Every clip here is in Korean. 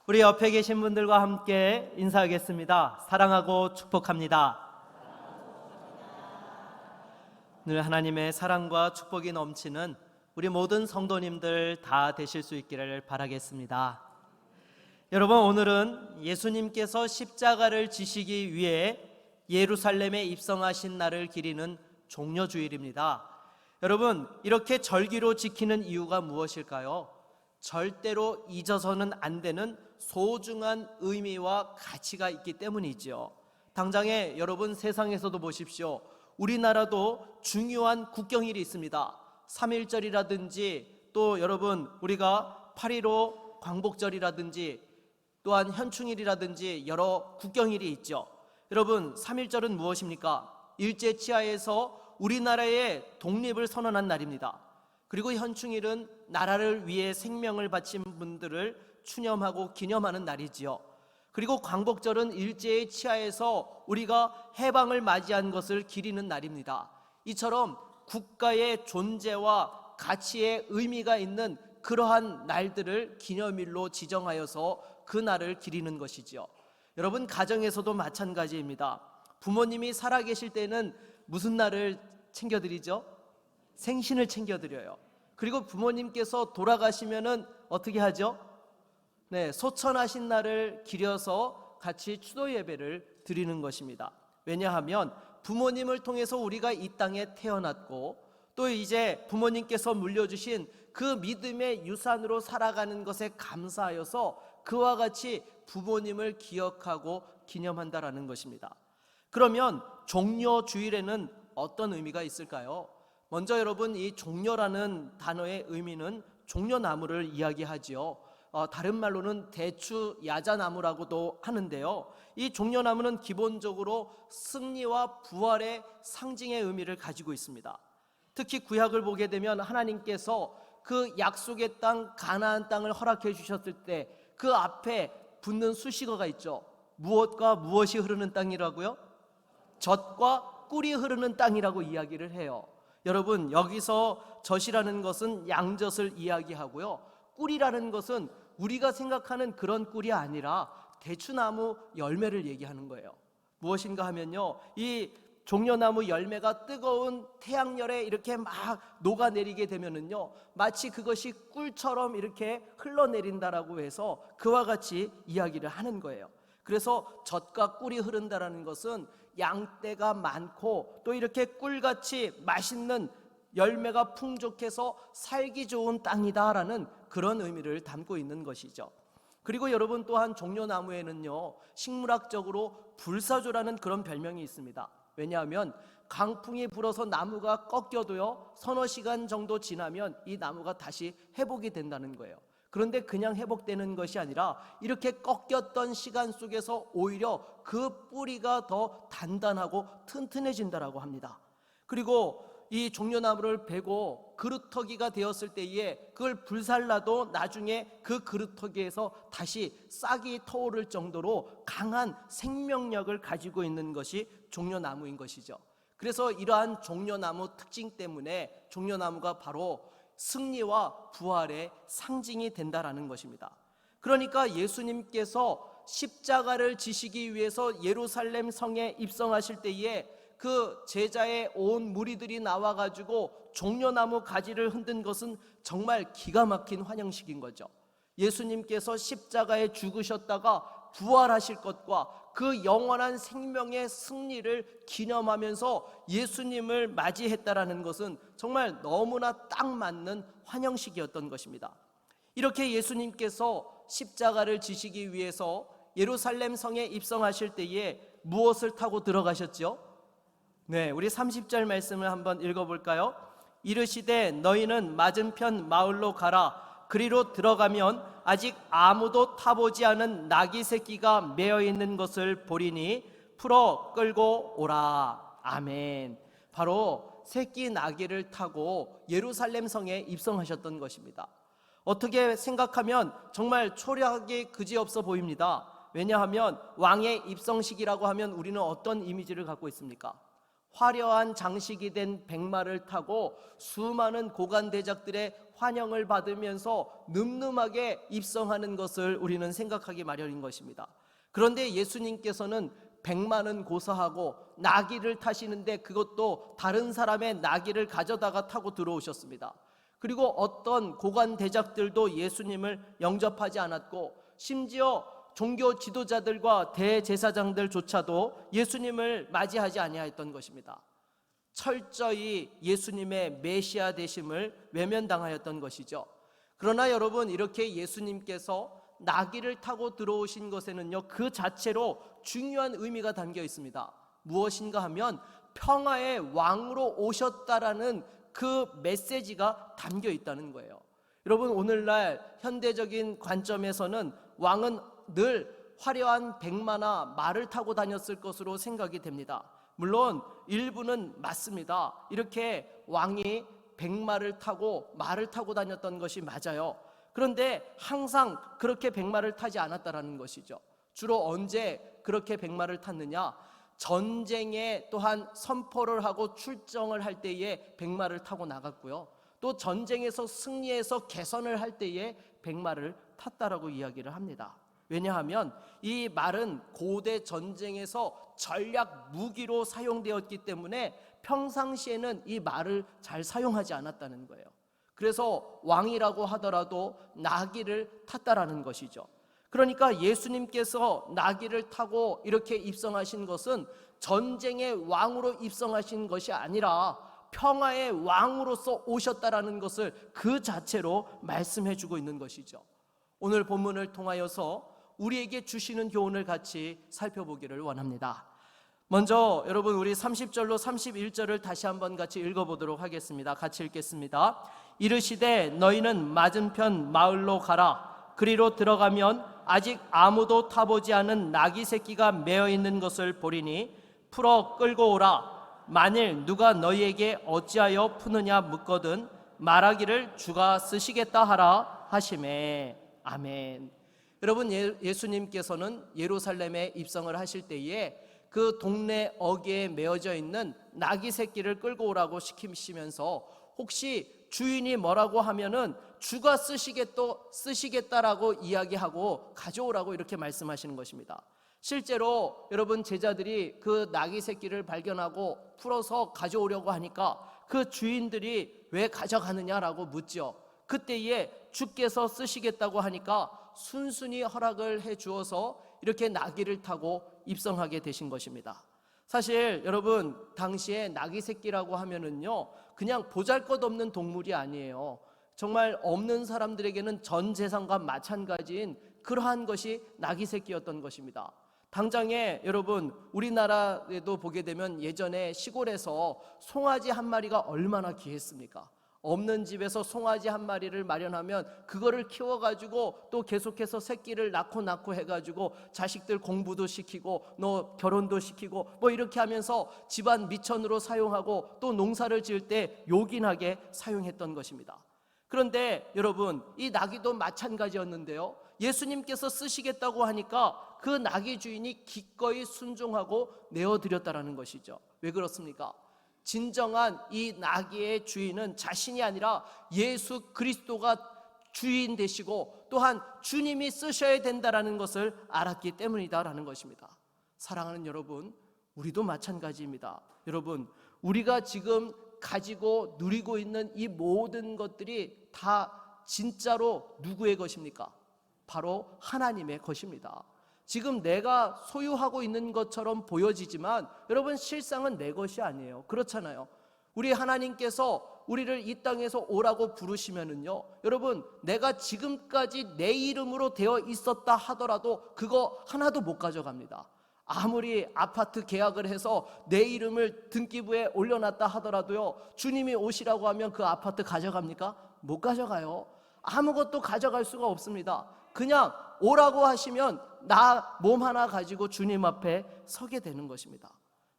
우리 옆에 계신 분들과 함께 인사하겠습니다. 사랑하고 축복합니다. 늘 하나님의 사랑과 축복이 넘치는 우리 모든 성도님들 다 되실 수 있기를 바라겠습니다. 여러분, 오늘은 예수님께서 십자가를 지시기 위해 예루살렘에 입성하신 날을 기리는 종려주일입니다. 여러분, 이렇게 절기로 지키는 이유가 무엇일까요? 절대로 잊어서는 안 되는 소중한 의미와 가치가 있기 때문이죠. 당장에 여러분, 세상에서도 보십시오. 우리나라도 중요한 국경일이 있습니다. 3.1절이라든지 또 여러분, 우리가 8.15 광복절이라든지 또한 현충일이라든지 여러 국경일이 있죠. 여러분, 3.1절은 무엇입니까? 일제치하에서 우리나라의 독립을 선언한 날입니다. 그리고 현충일은 나라를 위해 생명을 바친 분들을 추념하고 기념하는 날이지요. 그리고 광복절은 일제의 치하에서 우리가 해방을 맞이한 것을 기리는 날입니다. 이처럼 국가의 존재와 가치의 의미가 있는 그러한 날들을 기념일로 지정하여서 그 날을 기리는 것이죠. 여러분, 가정에서도 마찬가지입니다. 부모님이 살아계실 때는 무슨 날을 챙겨드리죠? 생신을 챙겨드려요. 그리고 부모님께서 돌아가시면은 어떻게 하죠? 소천하신 날을 기려서 같이 추도 예배를 드리는 것입니다. 왜냐하면 부모님을 통해서 우리가 이 땅에 태어났고 또 이제 부모님께서 물려주신 그 믿음의 유산으로 살아가는 것에 감사하여서 그와 같이 부모님을 기억하고 기념한다라는 것입니다. 그러면 종려주일에는 어떤 의미가 있을까요? 먼저 여러분, 이 종려라는 단어의 의미는 종려나무를 이야기하지요. 다른 말로는 대추 야자나무라고도 하는데요. 이 종려나무는 기본적으로 승리와 부활의 상징의 의미를 가지고 있습니다. 특히 구약을 보게 되면 하나님께서 그 약속의 땅 가나안 땅을 허락해 주셨을 때 그 앞에 붙는 수식어가 있죠. 무엇과 무엇이 흐르는 땅이라고요? 젖과 꿀이 흐르는 땅이라고 이야기를 해요. 여러분, 여기서 젖이라는 것은 양젖을 이야기하고요, 꿀이라는 것은 우리가 생각하는 그런 꿀이 아니라 대추나무 열매를 얘기하는 거예요. 무엇인가 하면요, 이 종려나무 열매가 뜨거운 태양열에 이렇게 막 녹아내리게 되면은요, 마치 그것이 꿀처럼 이렇게 흘러내린다라고 해서 그와 같이 이야기를 하는 거예요. 그래서 젖과 꿀이 흐른다라는 것은 양떼가 많고 또 이렇게 꿀같이 맛있는 열매가 풍족해서 살기 좋은 땅이다라는 그런 의미를 담고 있는 것이죠. 그리고 여러분, 또한 종려나무에는요, 식물학적으로 불사조라는 그런 별명이 있습니다. 왜냐하면 강풍이 불어서 나무가 꺾여도요, 서너 시간 정도 지나면 이 나무가 다시 회복이 된다는 거예요. 그런데 그냥 회복되는 것이 아니라 이렇게 꺾였던 시간 속에서 오히려 그 뿌리가 더 단단하고 튼튼해진다라고 합니다. 그리고 이 종려나무를 베고 그루터기가 되었을 때에 그걸 불살라도 나중에 그 그루터기에서 다시 싹이 터오를 정도로 강한 생명력을 가지고 있는 것이 종려나무인 것이죠. 그래서 이러한 종려나무 특징 때문에 종려나무가 바로 승리와 부활의 상징이 된다라는 것입니다. 그러니까 예수님께서 십자가를 지시기 위해서 예루살렘 성에 입성하실 때에 그 제자의 온 무리들이 나와가지고 종려나무 가지를 흔든 것은 정말 기가 막힌 환영식인 거죠. 예수님께서 십자가에 죽으셨다가 부활하실 것과 그 영원한 생명의 승리를 기념하면서 예수님을 맞이했다라는 것은 정말 너무나 딱 맞는 환영식이었던 것입니다. 이렇게 예수님께서 십자가를 지시기 위해서 예루살렘 성에 입성하실 때에 무엇을 타고 들어가셨죠? 우리 30절 말씀을 한번 읽어볼까요? 이르시되 너희는 맞은편 마을로 가라. 그리로 들어가면 아직 아무도 타보지 않은 나귀 새끼가 매어 있는 것을 보리니 풀어 끌고 오라. 아멘. 바로 새끼 나귀를 타고 예루살렘 성에 입성하셨던 것입니다. 어떻게 생각하면 정말 초라하기 그지없어 보입니다. 왜냐하면 왕의 입성식이라고 하면 우리는 어떤 이미지를 갖고 있습니까? 화려한 장식이 된 백마를 타고 수많은 고관 대작들의 환영을 받으면서 늠름하게 입성하는 것을 우리는 생각하기 마련인 것입니다. 그런데 예수님께서는 백마는 고사하고 나귀를 타시는데 그것도 다른 사람의 나귀를 가져다가 타고 들어오셨습니다. 그리고 어떤 고관 대작들도 예수님을 영접하지 않았고 심지어 종교 지도자들과 대제사장들조차도 예수님을 맞이하지 아니하였던 것입니다. 철저히 예수님의 메시아 되심을 외면당하였던 것이죠. 그러나 여러분, 이렇게 예수님께서 나귀를 타고 들어오신 것에는요, 그 자체로 중요한 의미가 담겨 있습니다. 무엇인가 하면 평화의 왕으로 오셨다라는 그 메시지가 담겨 있다는 거예요. 여러분, 오늘날 현대적인 관점에서는 왕은 늘 화려한 백마나 말을 타고 다녔을 것으로 생각이 됩니다. 물론 일부는 맞습니다. 이렇게 왕이 백마를 타고 말을 타고 다녔던 것이 맞아요. 그런데 항상 그렇게 백마를 타지 않았다라는 것이죠. 주로 언제 그렇게 백마를 탔느냐? 전쟁에 또한 선포를 하고 출정을 할 때에 백마를 타고 나갔고요. 또 전쟁에서 승리해서 개선을 할 때에 백마를 탔다라고 이야기를 합니다. 왜냐하면 이 말은 고대 전쟁에서 전략 무기로 사용되었기 때문에 평상시에는 이 말을 잘 사용하지 않았다는 거예요. 그래서 왕이라고 하더라도 나귀를 탔다라는 것이죠. 그러니까 예수님께서 나귀를 타고 이렇게 입성하신 것은 전쟁의 왕으로 입성하신 것이 아니라 평화의 왕으로서 오셨다라는 것을 그 자체로 말씀해 주고 있는 것이죠. 오늘 본문을 통하여서 우리에게 주시는 교훈을 같이 살펴보기를 원합니다. 먼저 여러분, 우리 30절로 31절을 다시 한번 같이 읽어보도록 하겠습니다. 같이 읽겠습니다. 이르시되 너희는 맞은편 마을로 가라. 그리로 들어가면 아직 아무도 타보지 않은 나귀 새끼가 매어 있는 것을 보리니 풀어 끌고 오라. 만일 누가 너희에게 어찌하여 푸느냐 묻거든 말하기를 주가 쓰시겠다 하라 하시매. 아멘. 여러분, 예수님께서는 예루살렘에 입성을 하실 때에 그 동네 어귀에 메어져 있는 나귀 새끼를 끌고 오라고 시키시면서 혹시 주인이 뭐라고 하면은 주가 쓰시겠다라고 이야기하고 가져오라고 이렇게 말씀하시는 것입니다. 실제로 여러분, 제자들이 그 나귀 새끼를 발견하고 풀어서 가져오려고 하니까 그 주인들이 왜 가져가느냐라고 묻죠. 그때에 주께서 쓰시겠다고 하니까 순순히 허락을 해 주어서 이렇게 나귀를 타고 입성하게 되신 것입니다. 사실 여러분, 당시에 나귀 새끼라고 하면은요, 그냥 보잘것없는 동물이 아니에요. 정말 없는 사람들에게는 전 재산과 마찬가지인 그러한 것이 나귀 새끼였던 것입니다. 당장에 여러분, 우리나라에도 보게 되면 예전에 시골에서 송아지 한 마리가 얼마나 귀했습니까? 없는 집에서 송아지 한 마리를 마련하면 그거를 키워가지고 또 계속해서 새끼를 낳고 해가지고 자식들 공부도 시키고 너 결혼도 시키고 뭐 이렇게 하면서 집안 미천으로 사용하고 또 농사를 지을 때 요긴하게 사용했던 것입니다. 그런데 여러분, 이 나귀도 마찬가지였는데요, 예수님께서 쓰시겠다고 하니까 그 나귀 주인이 기꺼이 순종하고 내어드렸다라는 것이죠. 왜 그렇습니까? 진정한 이 나귀의 주인은 자신이 아니라 예수 그리스도가 주인 되시고 또한 주님이 쓰셔야 된다라는 것을 알았기 때문이다라는 것입니다. 사랑하는 여러분, 우리도 마찬가지입니다. 여러분, 우리가 지금 가지고 누리고 있는 이 모든 것들이 다 진짜로 누구의 것입니까? 바로 하나님의 것입니다. 지금 내가 소유하고 있는 것처럼 보여지지만 여러분, 실상은 내 것이 아니에요. 그렇잖아요. 우리 하나님께서 우리를 이 땅에서 오라고 부르시면은요, 여러분, 내가 지금까지 내 이름으로 되어 있었다 하더라도 그거 하나도 못 가져갑니다. 아무리 아파트 계약을 해서 내 이름을 등기부에 올려놨다 하더라도요, 주님이 오시라고 하면 그 아파트 가져갑니까? 못 가져가요. 아무것도 가져갈 수가 없습니다. 그냥 오라고 하시면 나 몸 하나 가지고 주님 앞에 서게 되는 것입니다.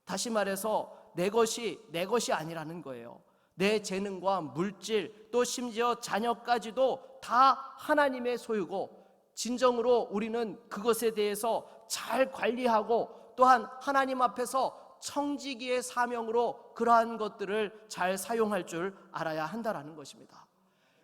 다시 말해서 내 것이 아니라는 거예요. 내 재능과 물질, 또 심지어 자녀까지도 다 하나님의 소유고, 진정으로 우리는 그것에 대해서 잘 관리하고 또한 하나님 앞에서 청지기의 사명으로 그러한 것들을 잘 사용할 줄 알아야 한다라는 것입니다.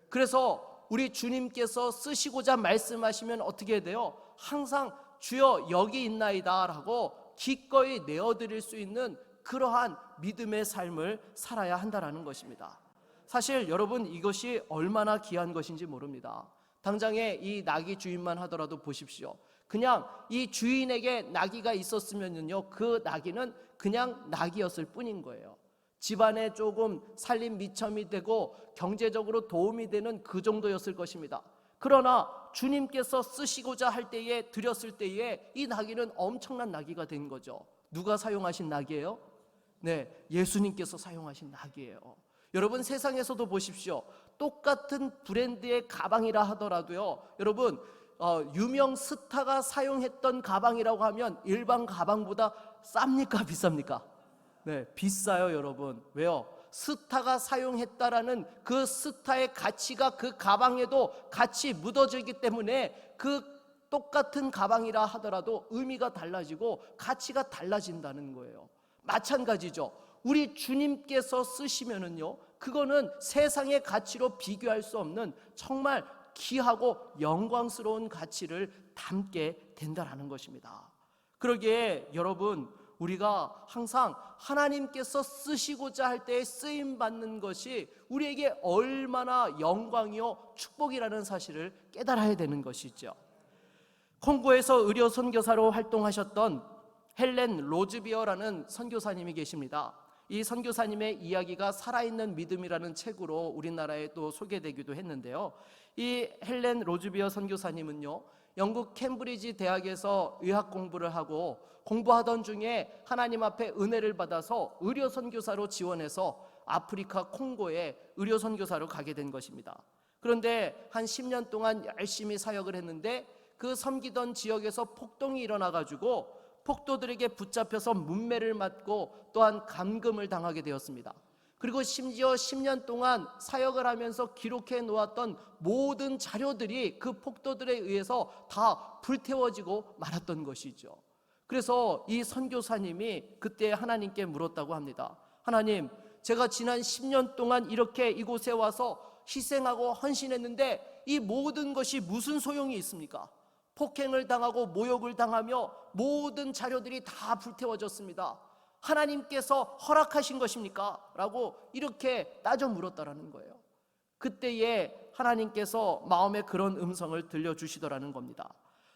그래서 우리 주님께서 쓰시고자 말씀하시면 어떻게 돼요? 항상 주여 여기 있나이다 라고 기꺼이 내어드릴 수 있는 그러한 믿음의 삶을 살아야 한다라는 것입니다. 사실 여러분, 이것이 얼마나 귀한 것인지 모릅니다. 당장에 이 나귀 주인만 하더라도 보십시오. 그냥 이 주인에게 나귀가 있었으면요, 그 나귀는 그냥 나귀였을 뿐인 거예요. 집안에 조금 살림 미첨이 되고 경제적으로 도움이 되는 그 정도였을 것입니다. 그러나 주님께서 쓰시고자 할 때에, 드렸을 때에 이 나귀는 엄청난 나귀가 된 거죠. 누가 사용하신 나귀예요? 네, 예수님께서 사용하신 나귀예요. 여러분, 세상에서도 보십시오. 똑같은 브랜드의 가방이라 하더라도요, 여러분, 유명 스타가 사용했던 가방이라고 하면 일반 가방보다 쌉니까 비쌉니까? 네, 비싸요 여러분. 왜요? 스타가 사용했다라는 그 스타의 가치가 그 가방에도 같이 묻어지기 때문에 그 똑같은 가방이라 하더라도 의미가 달라지고 가치가 달라진다는 거예요. 마찬가지죠. 우리 주님께서 쓰시면은요, 그거는 세상의 가치로 비교할 수 없는 정말 귀하고 영광스러운 가치를 담게 된다라는 것입니다. 그러기에 여러분, 우리가 항상 하나님께서 쓰시고자 할 때에 쓰임 받는 것이 우리에게 얼마나 영광이요 축복이라는 사실을 깨달아야 되는 것이죠. 콩고에서 의료 선교사로 활동하셨던 헬렌 로즈비어라는 선교사님이 계십니다. 이 선교사님의 이야기가 살아있는 믿음이라는 책으로 우리나라에 또 소개되기도 했는데요, 이 헬렌 로즈비어 선교사님은요, 영국 캠브리지 대학에서 의학 공부를 하고 공부하던 중에 하나님 앞에 은혜를 받아서 의료 선교사로 지원해서 아프리카 콩고에 의료 선교사로 가게 된 것입니다. 그런데 한 10년 동안 열심히 사역을 했는데 그 섬기던 지역에서 폭동이 일어나가지고 폭도들에게 붙잡혀서 문매를 맞고 또한 감금을 당하게 되었습니다. 그리고 심지어 10년 동안 사역을 하면서 기록해 놓았던 모든 자료들이 그 폭도들에 의해서 다 불태워지고 말았던 것이죠. 그래서 이 선교사님이 그때 하나님께 물었다고 합니다. 하나님, 제가 지난 10년 동안 이렇게 이곳에 와서 희생하고 헌신했는데 이 모든 것이 무슨 소용이 있습니까? 폭행을 당하고 모욕을 당하며 모든 자료들이 다 불태워졌습니다. 하나님께서 허락하신 것입니까? 라고 이렇게 따져 물었다라는 거예요. 그때에 하나님께서 마음에 그런 음성을 들려주시더라는 겁니다.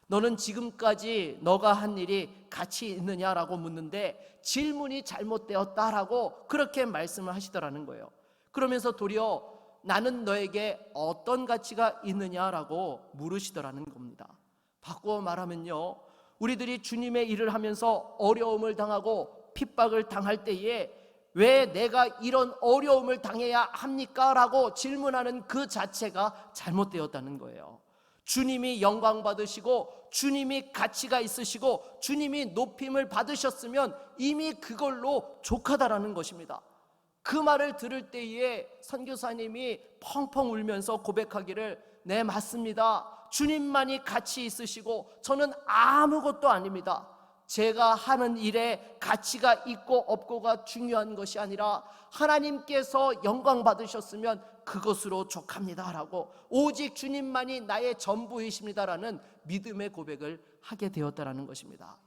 너는 지금까지 너가 한 일이 가치 있느냐라고 묻는데 질문이 잘못되었다라고 그렇게 말씀을 하시더라는 거예요. 그러면서 도리어 나는 너에게 어떤 가치가 있느냐라고 물으시더라는 겁니다. 바꾸어 말하면요, 우리들이 주님의 일을 하면서 어려움을 당하고 핍박을 당할 때에 왜 내가 이런 어려움을 당해야 합니까? 라고 질문하는 그 자체가 잘못되었다는 거예요. 주님이 영광 받으시고 주님이 가치가 있으시고 주님이 높임을 받으셨으면 이미 그걸로 족하다라는 것입니다. 그 말을 들을 때에 선교사님이 펑펑 울면서 고백하기를, 네, 맞습니다. 주님만이 가치 있으시고 저는 아무것도 아닙니다. 제가 하는 일에 가치가 있고 없고가 중요한 것이 아니라 하나님께서 영광 받으셨으면 그것으로 족합니다 라고, 오직 주님만이 나의 전부이십니다라는 믿음의 고백을 하게 되었다라는 것입니다.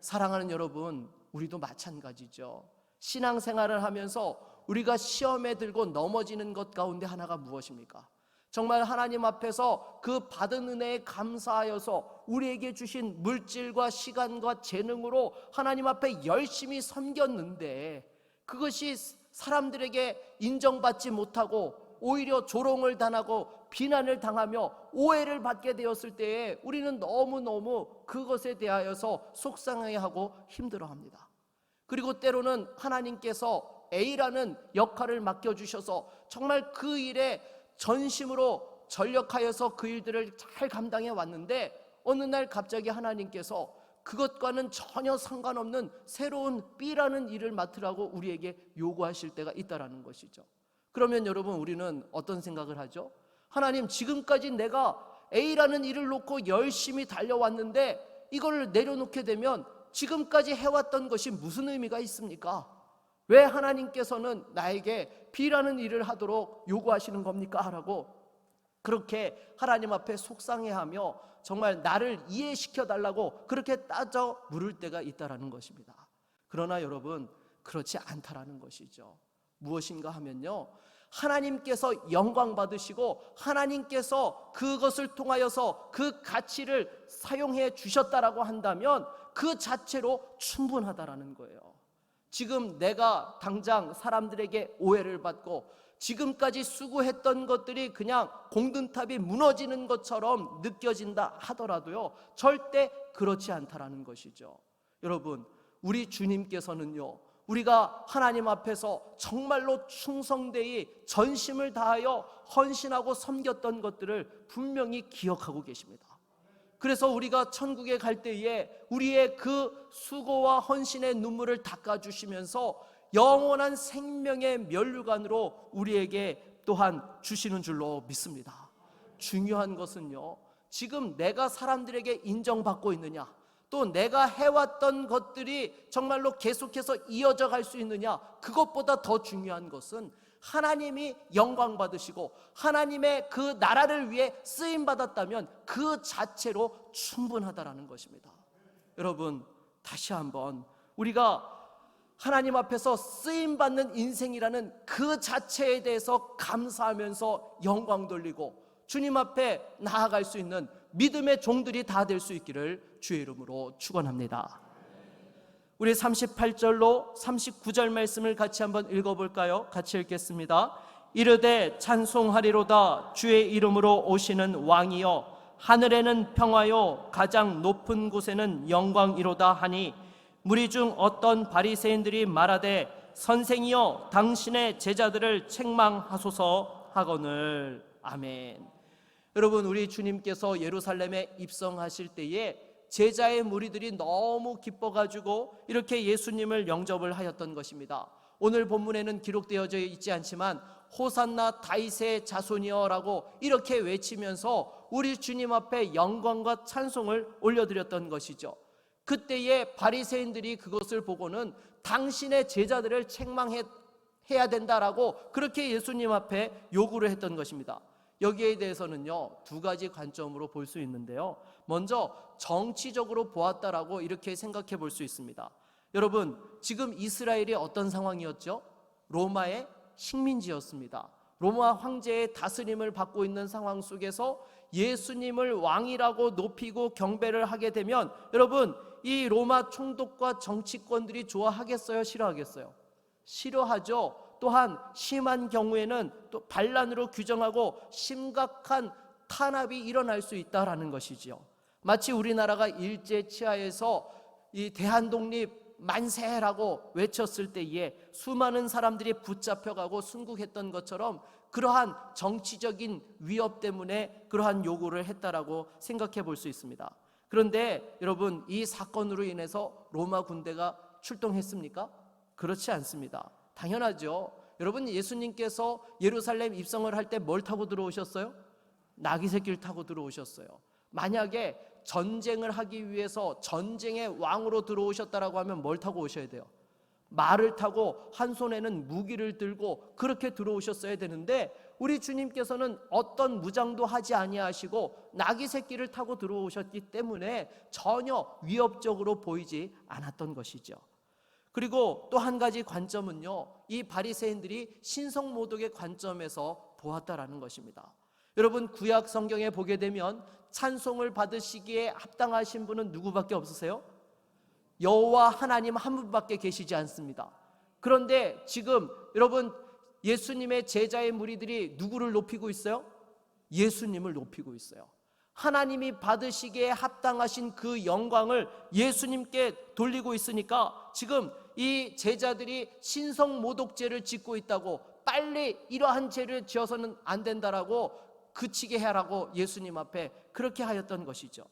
사랑하는 여러분, 우리도 마찬가지죠. 신앙생활을 하면서 우리가 시험에 들고 넘어지는 것 가운데 하나가 무엇입니까? 정말 하나님 앞에서 그 받은 은혜에 감사하여서 우리에게 주신 물질과 시간과 재능으로 하나님 앞에 열심히 섬겼는데 그것이 사람들에게 인정받지 못하고 오히려 조롱을 당하고 비난을 당하며 오해를 받게 되었을 때에 우리는 너무너무 그것에 대하여서 속상해하고 힘들어합니다. 그리고 때로는 하나님께서 A라는 역할을 맡겨주셔서 정말 그 일에 전심으로 전력하여서 그 일들을 잘 감당해 왔는데 어느 날 갑자기 하나님께서 그것과는 전혀 상관없는 새로운 B라는 일을 맡으라고 우리에게 요구하실 때가 있다라는 것이죠. 그러면 여러분, 우리는 어떤 생각을 하죠? 하나님, 지금까지 내가 A라는 일을 놓고 열심히 달려왔는데 이걸 내려놓게 되면 지금까지 해왔던 것이 무슨 의미가 있습니까? 왜 하나님께서는 나에게 B라는 일을 하도록 요구하시는 겁니까? 라고 그렇게 하나님 앞에 속상해하며 정말 나를 이해시켜달라고 그렇게 따져 물을 때가 있다라는 것입니다. 그러나 여러분, 그렇지 않다라는 것이죠. 무엇인가 하면요, 하나님께서 영광 받으시고 하나님께서 그것을 통하여서 그 가치를 사용해 주셨다라고 한다면 그 자체로 충분하다라는 거예요. 지금 내가 당장 사람들에게 오해를 받고 지금까지 수고했던 것들이 그냥 공든탑이 무너지는 것처럼 느껴진다 하더라도요, 절대 그렇지 않다라는 것이죠. 여러분, 우리 주님께서는요, 우리가 하나님 앞에서 정말로 충성되이 전심을 다하여 헌신하고 섬겼던 것들을 분명히 기억하고 계십니다. 그래서 우리가 천국에 갈 때에 우리의 그 수고와 헌신의 눈물을 닦아주시면서 영원한 생명의 면류관으로 우리에게 또한 주시는 줄로 믿습니다. 중요한 것은요, 지금 내가 사람들에게 인정받고 있느냐, 또 내가 해왔던 것들이 정말로 계속해서 이어져 갈 수 있느냐, 그것보다 더 중요한 것은 하나님이 영광 받으시고 하나님의 그 나라를 위해 쓰임 받았다면 그 자체로 충분하다라는 것입니다. 여러분, 다시 한번 우리가 하나님 앞에서 쓰임 받는 인생이라는 그 자체에 대해서 감사하면서 영광 돌리고 주님 앞에 나아갈 수 있는 믿음의 종들이 다 될 수 있기를 주의 이름으로 축원합니다. 우리 38절로 39절 말씀을 같이 한번 읽어볼까요? 같이 읽겠습니다. 이르되 찬송하리로다 주의 이름으로 오시는 왕이여, 하늘에는 평화요 가장 높은 곳에는 영광이로다 하니, 무리 중 어떤 바리새인들이 말하되 선생이여 당신의 제자들을 책망하소서 하거늘. 아멘. 여러분, 우리 주님께서 예루살렘에 입성하실 때에 제자의 무리들이 너무 기뻐가지고 이렇게 예수님을 영접을 하였던 것입니다. 오늘 본문에는 기록되어져 있지 않지만 호산나 다윗의 자손이여 라고 이렇게 외치면서 우리 주님 앞에 영광과 찬송을 올려드렸던 것이죠. 그때의 바리새인들이 그것을 보고는 당신의 제자들을 책망해야 된다라고 그렇게 예수님 앞에 요구를 했던 것입니다. 여기에 대해서는요, 두 가지 관점으로 볼 수 있는데요, 먼저 정치적으로 보았다라고 이렇게 생각해 볼 수 있습니다. 여러분, 지금 이스라엘이 어떤 상황이었죠? 로마의 식민지였습니다. 로마 황제의 다스림을 받고 있는 상황 속에서 예수님을 왕이라고 높이고 경배를 하게 되면 여러분, 이 로마 총독과 정치권들이 좋아하겠어요? 싫어하겠어요? 싫어하죠. 또한 심한 경우에는 또 반란으로 규정하고 심각한 탄압이 일어날 수 있다라는 것이지요. 마치 우리나라가 일제 치하에서 이 대한독립 만세라고 외쳤을 때에 수많은 사람들이 붙잡혀가고 순국했던 것처럼 그러한 정치적인 위협 때문에 그러한 요구를 했다라고 생각해 볼 수 있습니다. 그런데 여러분, 이 사건으로 인해서 로마 군대가 출동했습니까? 그렇지 않습니다. 당연하죠. 여러분, 예수님께서 예루살렘 입성을 할 때 뭘 타고 들어오셨어요? 나귀 새끼를 타고 들어오셨어요. 만약에 전쟁을 하기 위해서 전쟁의 왕으로 들어오셨다라고 하면 뭘 타고 오셔야 돼요? 말을 타고 한 손에는 무기를 들고 그렇게 들어오셨어야 되는데 우리 주님께서는 어떤 무장도 하지 아니하시고 나귀 새끼를 타고 들어오셨기 때문에 전혀 위협적으로 보이지 않았던 것이죠. 그리고 또 한 가지 관점은요, 이 바리새인들이 신성모독의 관점에서 보았다라는 것입니다. 여러분, 구약 성경에 보게 되면 찬송을 받으시기에 합당하신 분은 누구밖에 없으세요? 여호와 하나님 한 분밖에 계시지 않습니다. 그런데 지금 여러분, 예수님의 제자의 무리들이 누구를 높이고 있어요? 예수님을 높이고 있어요. 하나님이 받으시기에 합당하신 그 영광을 예수님께 돌리고 있으니까 지금 이 제자들이 신성모독죄를 짓고 있다고, 빨리 이러한 죄를 지어서는 안 된다라고 그치게 하라고 예수님 앞에 그렇게 하였던 것이죠.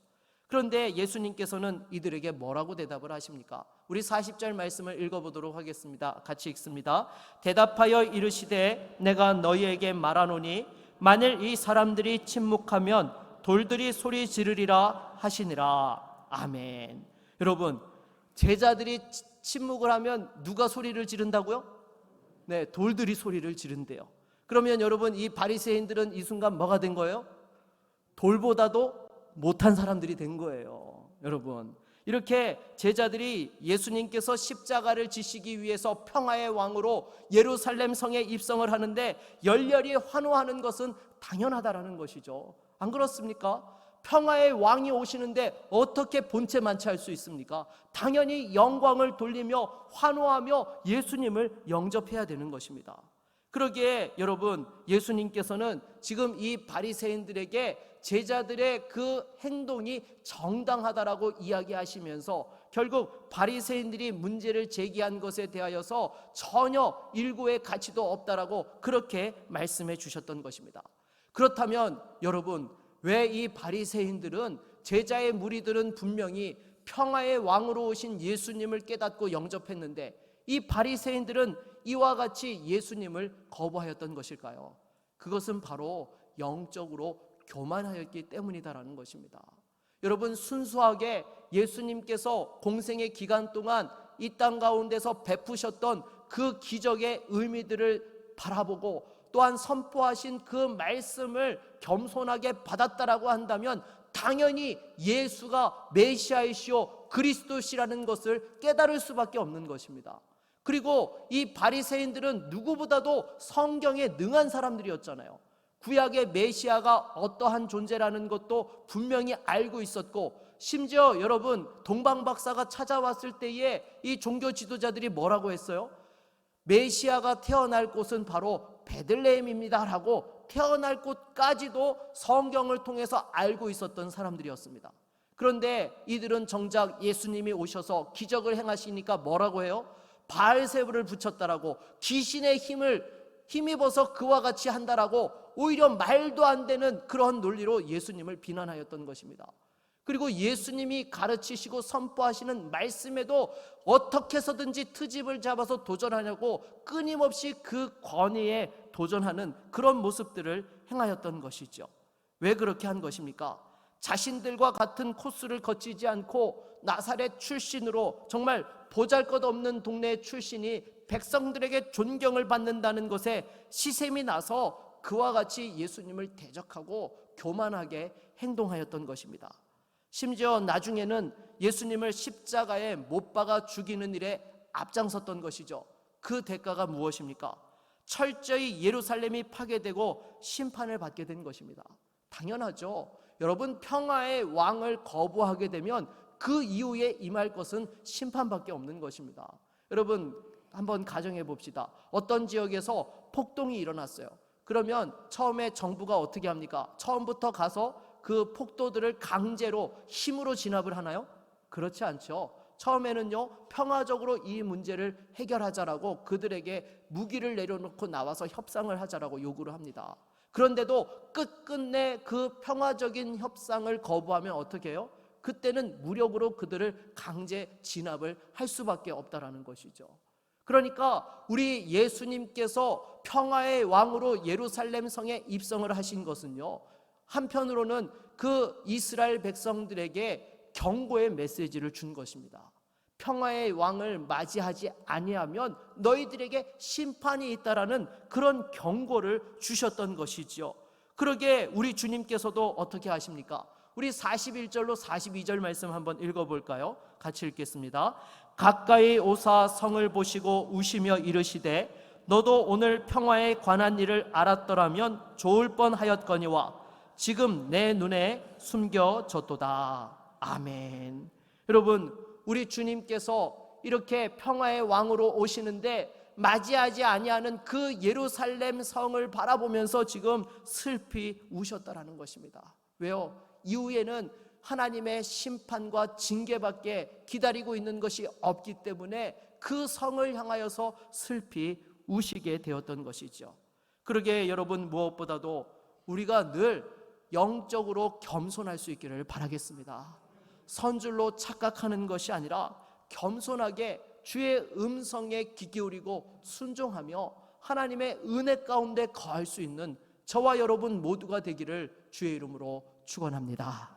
그런데 예수님께서는 이들에게 뭐라고 대답을 하십니까? 우리 40절 말씀을 읽어보도록 하겠습니다. 같이 읽습니다. 대답하여 이르시되 내가 너희에게 말하노니 만일 이 사람들이 침묵하면 돌들이 소리 지르리라 하시니라. 아멘. 여러분, 제자들이 침묵을 하면 누가 소리를 지른다고요? 네, 돌들이 소리를 지른대요. 그러면 여러분, 이 바리새인들은 이 순간 뭐가 된 거예요? 돌보다도 못한 사람들이 된 거예요. 여러분, 이렇게 제자들이 예수님께서 십자가를 지시기 위해서 평화의 왕으로 예루살렘 성에 입성을 하는데 열렬히 환호하는 것은 당연하다라는 것이죠. 안 그렇습니까? 평화의 왕이 오시는데 어떻게 본체 만취할 수 있습니까? 당연히 영광을 돌리며 환호하며 예수님을 영접해야 되는 것입니다. 그러기에 여러분, 예수님께서는 지금 이 바리새인들에게 제자들의 그 행동이 정당하다라고 이야기하시면서 결국 바리새인들이 문제를 제기한 것에 대하여서 전혀 일구의 가치도 없다라고 그렇게 말씀해 주셨던 것입니다. 그렇다면 여러분, 왜 이 바리새인들은, 제자의 무리들은 분명히 평화의 왕으로 오신 예수님을 깨닫고 영접했는데 이 바리새인들은 이와 같이 예수님을 거부하였던 것일까요? 그것은 바로 영적으로 교만하였기 때문이다라는 것입니다. 여러분, 순수하게 예수님께서 공생의 기간 동안 이 땅 가운데서 베푸셨던 그 기적의 의미들을 바라보고 또한 선포하신 그 말씀을 겸손하게 받았다라고 한다면 당연히 예수가 메시아이시오 그리스도시라는 것을 깨달을 수밖에 없는 것입니다. 그리고 이 바리새인들은 누구보다도 성경에 능한 사람들이었잖아요. 구약의 메시아가 어떠한 존재라는 것도 분명히 알고 있었고, 심지어 여러분, 동방박사가 찾아왔을 때에 이 종교 지도자들이 뭐라고 했어요? 메시아가 태어날 곳은 바로 베들레헴입니다 라고 태어날 곳까지도 성경을 통해서 알고 있었던 사람들이었습니다. 그런데 이들은 정작 예수님이 오셔서 기적을 행하시니까 뭐라고 해요? 바알세불을 붙였다라고, 귀신의 힘입어서 그와 같이 한다라고 오히려 말도 안 되는 그런 논리로 예수님을 비난하였던 것입니다. 그리고 예수님이 가르치시고 선포하시는 말씀에도 어떻게 해서든지 트집을 잡아서 도전하려고 끊임없이 그 권위에 도전하는 그런 모습들을 행하였던 것이죠. 왜 그렇게 한 것입니까? 자신들과 같은 코스를 거치지 않고 나사렛 출신으로 정말 보잘것없는 동네 출신이 백성들에게 존경을 받는다는 것에 시샘이 나서 그와 같이 예수님을 대적하고 교만하게 행동하였던 것입니다. 심지어 나중에는 예수님을 십자가에 못 박아 죽이는 일에 앞장섰던 것이죠. 그 대가가 무엇입니까? 철저히 예루살렘이 파괴되고 심판을 받게 된 것입니다. 당연하죠. 여러분, 평화의 왕을 거부하게 되면 그 이후에 임할 것은 심판밖에 없는 것입니다. 여러분, 한번 가정해 봅시다. 어떤 지역에서 폭동이 일어났어요. 그러면 처음에 정부가 어떻게 합니까? 처음부터 가서 그 폭도들을 강제로 힘으로 진압을 하나요? 그렇지 않죠. 처음에는요, 평화적으로 이 문제를 해결하자라고 그들에게 무기를 내려놓고 나와서 협상을 하자라고 요구를 합니다. 그런데도 끝끝내 그 평화적인 협상을 거부하면 어떻게 해요? 그때는 무력으로 그들을 강제 진압을 할 수밖에 없다라는 것이죠. 그러니까 우리 예수님께서 평화의 왕으로 예루살렘 성에 입성을 하신 것은요, 한편으로는 그 이스라엘 백성들에게 경고의 메시지를 준 것입니다. 평화의 왕을 맞이하지 아니하면 너희들에게 심판이 있다라는 그런 경고를 주셨던 것이죠. 그러게 우리 주님께서도 어떻게 하십니까? 우리 41절로 42절 말씀 한번 읽어볼까요? 같이 읽겠습니다. 가까이 오사 성을 보시고 우시며 이르시되 너도 오늘 평화에 관한 일을 알았더라면 좋을 뻔하였거니와 지금 내 눈에 숨겨졌도다. 아멘. 여러분, 우리 주님께서 이렇게 평화의 왕으로 오시는데 맞이하지 아니하는 그 예루살렘 성을 바라보면서 지금 슬피 우셨다라는 것입니다. 왜요? 이후에는 하나님의 심판과 징계밖에 기다리고 있는 것이 없기 때문에 그 성을 향하여서 슬피 우시게 되었던 것이죠. 그러게 여러분, 무엇보다도 우리가 늘 영적으로 겸손할 수 있기를 바라겠습니다. 선줄로 착각하는 것이 아니라 겸손하게 주의 음성에 귀 기울이고 순종하며 하나님의 은혜 가운데 거할 수 있는 저와 여러분 모두가 되기를 주의 이름으로 축원합니다.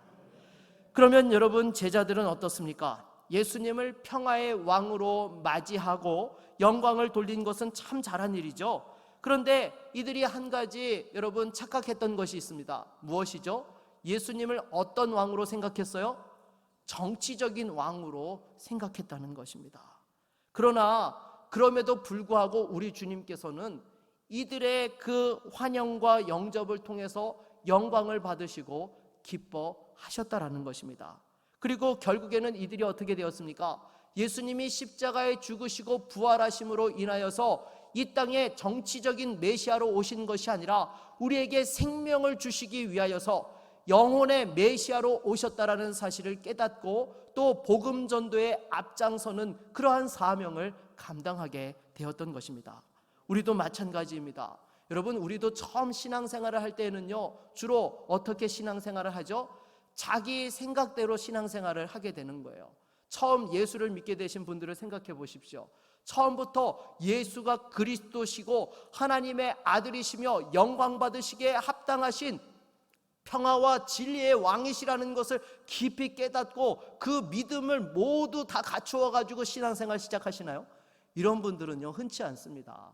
그러면 여러분, 제자들은 어떻습니까? 예수님을 평화의 왕으로 맞이하고 영광을 돌린 것은 참 잘한 일이죠. 그런데 이들이 한 가지 여러분 착각했던 것이 있습니다. 무엇이죠? 예수님을 어떤 왕으로 생각했어요? 정치적인 왕으로 생각했다는 것입니다. 그러나 그럼에도 불구하고 우리 주님께서는 이들의 그 환영과 영접을 통해서 영광을 받으시고 기뻐하셨다라는 것입니다. 그리고 결국에는 이들이 어떻게 되었습니까? 예수님이 십자가에 죽으시고 부활하심으로 인하여서 이 땅에 정치적인 메시아로 오신 것이 아니라 우리에게 생명을 주시기 위하여서 영혼의 메시아로 오셨다라는 사실을 깨닫고 또 복음 전도에 앞장서는 그러한 사명을 감당하게 되었던 것입니다. 우리도 마찬가지입니다. 여러분, 우리도 처음 신앙생활을 할 때는요, 주로 어떻게 신앙생활을 하죠? 자기 생각대로 신앙생활을 하게 되는 거예요. 처음 예수를 믿게 되신 분들을 생각해 보십시오. 처음부터 예수가 그리스도시고 하나님의 아들이시며 영광 받으시기에 합당하신 평화와 진리의 왕이시라는 것을 깊이 깨닫고 그 믿음을 모두 다 갖추어 가지고 신앙생활 시작하시나요? 이런 분들은요, 흔치 않습니다.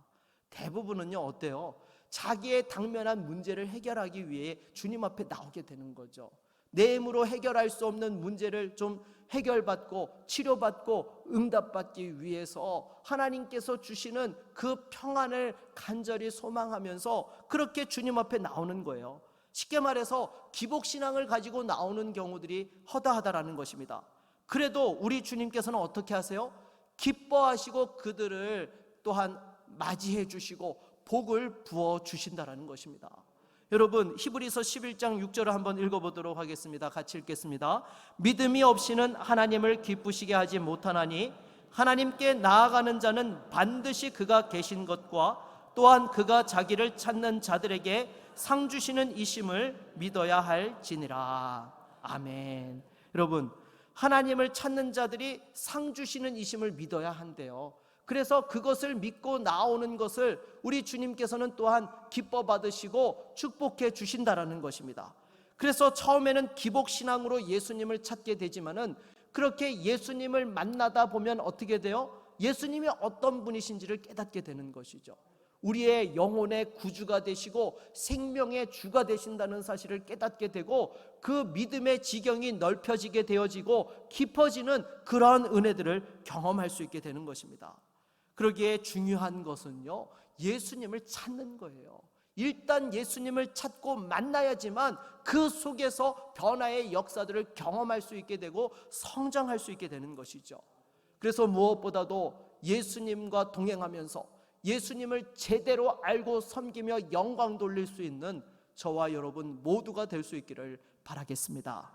대부분은요, 어때요? 자기의 당면한 문제를 해결하기 위해 주님 앞에 나오게 되는 거죠. 내 힘으로 해결할 수 없는 문제를 좀 해결받고 치료받고 응답받기 위해서 하나님께서 주시는 그 평안을 간절히 소망하면서 그렇게 주님 앞에 나오는 거예요. 쉽게 말해서 기복신앙을 가지고 나오는 경우들이 허다하다라는 것입니다. 그래도 우리 주님께서는 어떻게 하세요? 기뻐하시고 그들을 또한 맞이해 주시고 복을 부어 주신다라는 것입니다. 여러분, 히브리서 11장 6절을 한번 읽어보도록 하겠습니다. 같이 읽겠습니다. 믿음이 없이는 하나님을 기쁘시게 하지 못하나니 하나님께 나아가는 자는 반드시 그가 계신 것과 또한 그가 자기를 찾는 자들에게 상 주시는 이심을 믿어야 할지니라. 아멘. 여러분, 하나님을 찾는 자들이 상 주시는 이심을 믿어야 한대요. 그래서 그것을 믿고 나오는 것을 우리 주님께서는 또한 기뻐 받으시고 축복해 주신다라는 것입니다. 그래서 처음에는 기복신앙으로 예수님을 찾게 되지만은 그렇게 예수님을 만나다 보면 어떻게 돼요? 예수님이 어떤 분이신지를 깨닫게 되는 것이죠. 우리의 영혼의 구주가 되시고 생명의 주가 되신다는 사실을 깨닫게 되고 그 믿음의 지경이 넓혀지게 되어지고 깊어지는 그러한 은혜들을 경험할 수 있게 되는 것입니다. 그러기에 중요한 것은요, 예수님을 찾는 거예요. 일단 예수님을 찾고 만나야지만 그 속에서 변화의 역사들을 경험할 수 있게 되고 성장할 수 있게 되는 것이죠. 그래서 무엇보다도 예수님과 동행하면서 예수님을 제대로 알고 섬기며 영광 돌릴 수 있는 저와 여러분 모두가 될 수 있기를 바라겠습니다.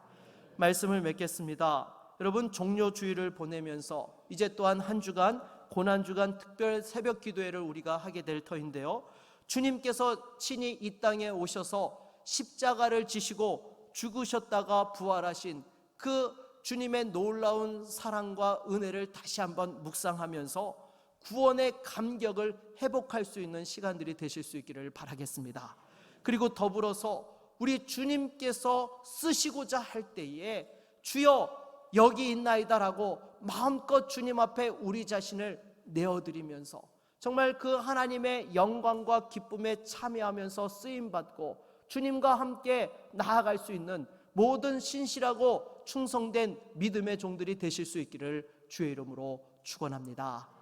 말씀을 맺겠습니다. 여러분, 종료주일을 보내면서 이제 또한 한 주간 고난주간 특별 새벽 기도회를 우리가 하게 될 터인데요, 주님께서 친히 이 땅에 오셔서 십자가를 지시고 죽으셨다가 부활하신 그 주님의 놀라운 사랑과 은혜를 다시 한번 묵상하면서 구원의 감격을 회복할 수 있는 시간들이 되실 수 있기를 바라겠습니다. 그리고 더불어서 우리 주님께서 쓰시고자 할 때에 주여 여기 있나이다라고 마음껏 주님 앞에 우리 자신을 내어드리면서 정말 그 하나님의 영광과 기쁨에 참여하면서 쓰임받고 주님과 함께 나아갈 수 있는 모든 신실하고 충성된 믿음의 종들이 되실 수 있기를 주의 이름으로 축원합니다.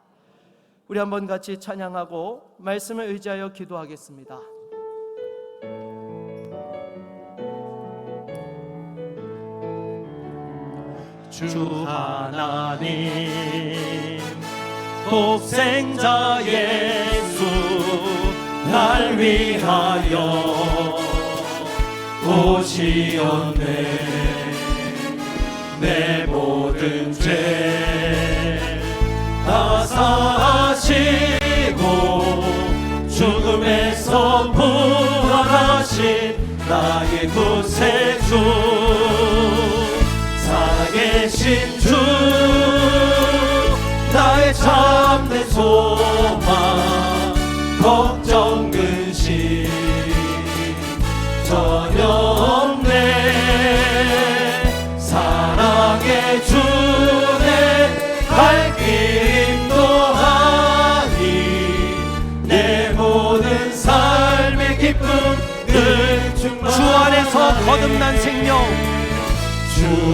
우리 한번 같이 찬양하고 말씀을 의지하여 기도하겠습니다. 주 하나님 독생자 예수 날 위하여 오시었네. 내 모든 죄 다 사하시고 죽음에서 부활하신 나의 구세주 살아계신 주 나의 참된 소망 걱정 근심 전혀 없네. 사랑의 주 내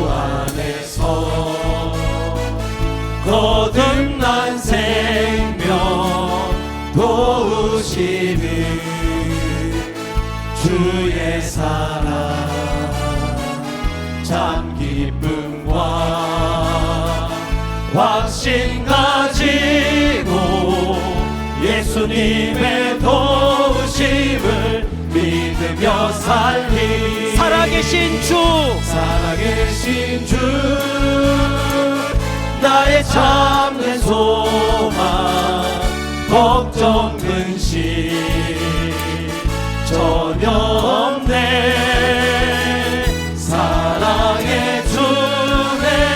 안에서 거듭난 생명 도우시는 주의 사랑 참 기쁨과 확신 가지고 예수님의 도우심을 믿으며 살리 살아계신 주 살아계신 주 나의 참된 소망 걱정 근심 전혀 없네 사랑의 주네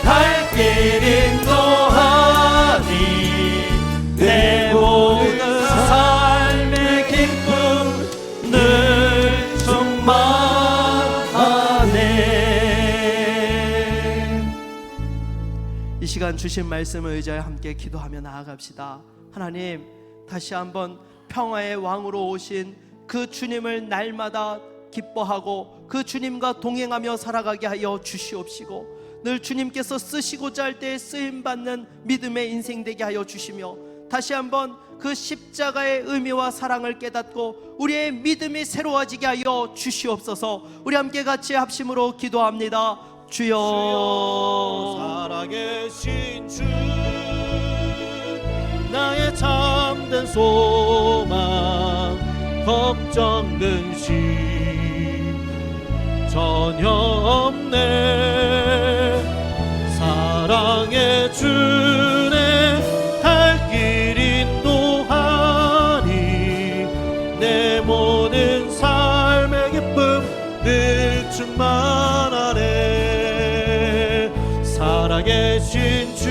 갈 길 인도하니 내 모든 삶의 기쁨 늘 충만하네. 이 시간 주신 말씀을 의지하여 함께 기도하며 나아갑시다. 하나님, 다시 한번 평화의 왕으로 오신 그 주님을 날마다 기뻐하고 그 주님과 동행하며 살아가게 하여 주시옵시고, 늘 주님께서 쓰시고자 할 때 쓰임받는 믿음의 인생 되게 하여 주시며, 다시 한번 그 십자가의 의미와 사랑을 깨닫고 우리의 믿음이 새로워지게 하여 주시옵소서. 우리 함께 같이 합심으로 기도합니다. 주여, 살아계신 주 나의 참된 소망 걱정 근심 전혀 없네 사랑의 주네 갈 길 인도하니 내 모든 삶의 기쁨 늘 충만하네 살아계신 주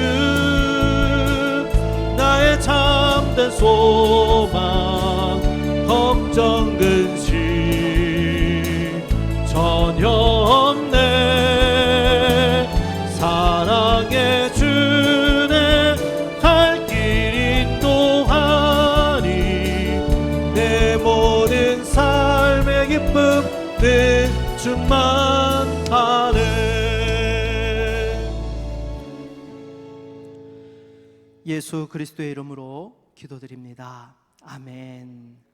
나의 참된 소망 걱정 근심 전혀 없네 사랑의 주네 갈 길 인도하니 내 모든 삶의 기쁨 늘 충만하네. 예수 그리스도의 이름으로 기도드립니다. 아멘.